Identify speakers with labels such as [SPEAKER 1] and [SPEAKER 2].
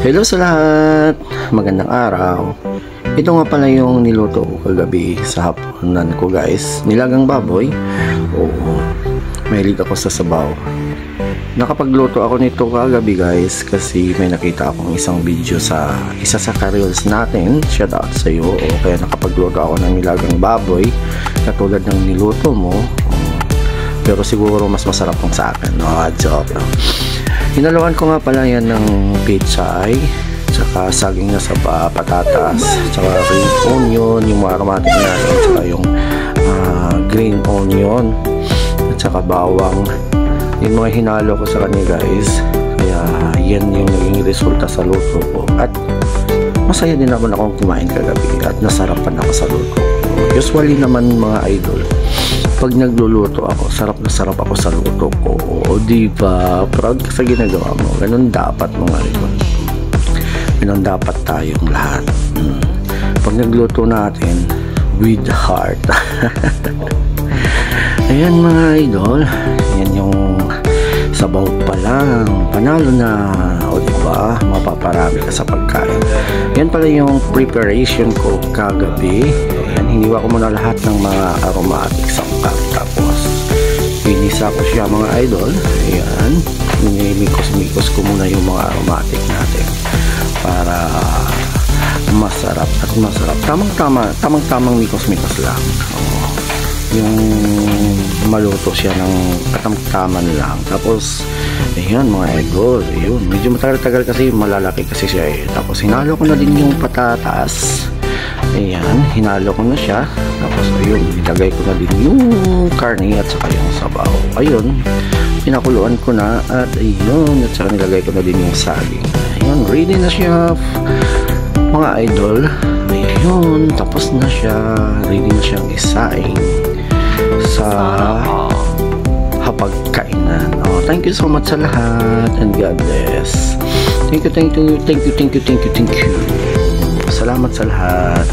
[SPEAKER 1] Hello sa lahat! Magandang araw. Ito nga pala yung niluto ko kagabi sa hapunan ko guys. Nilagang baboy. Oo, mahilig ako sa sabaw. Nakapagluto ako nito kagabi guys kasi may nakita akong isang video sa isa sa ka-reels natin. Shout out sa iyo. O kaya nakapagluto ako ng nilagang baboy katulad ng niluto mo. Pero siguro mas masarap kung sa akin. No, joke lang. Hinaluan ko nga pala yan ng pechay, tsaka saging na saba, patatas, tsaka green onion, yung mga aromatic natin, tsaka yung green onion, at tsaka bawang. Yung mga hinalo ko sa kanya guys. Kaya yan yung naging resulta sa luto ko. At masaya din naman akong kumain kagabi at nasarapan ako sa luto ko. Usually naman mga idol, pag nagluluto ako, sarap na sarap ako sa luto ko. O diba? Proud ka sa ginagawa mo. Ganun dapat mga idol. Ganun dapat tayong lahat. Pag nagluto natin, with heart. Ayan mga idol. Ayan yung sabaw pa lang. Panalo na. O diba? Mapaparami ka sa pagkain. Yan pala yung preparation ko kagabi. Ayan, hiniwa ko muna lahat ng mga aromatic sangkap. Tapos, pinisa ko siya mga idol. Ayan. Minimikos-mikos ko muna yung mga aromatic natin. Para masarap at masarap. Tamang-tamang mikos-mikos lang. Yung maluto siya ng katamtaman lang. Tapos ayan mga idol, yun, medyo matagal-tagal kasi malalaki kasi siya eh. Tapos hinalo ko na din yung patatas. Ayan, hinalo ko na siya. Tapos ayun, ilagay ko na din yung karne at saka yung sabaw. Ayun, pinakuluan ko na. At ayun, at saka nilagay ko na din yung saging. Ayun, ready na siya mga idol. Ayun, tapos na siya. Ready na siyang isaing sa hapagkainan. Oh, thank you so much sa lahat and God bless. Thank you. Salamat sa lahat.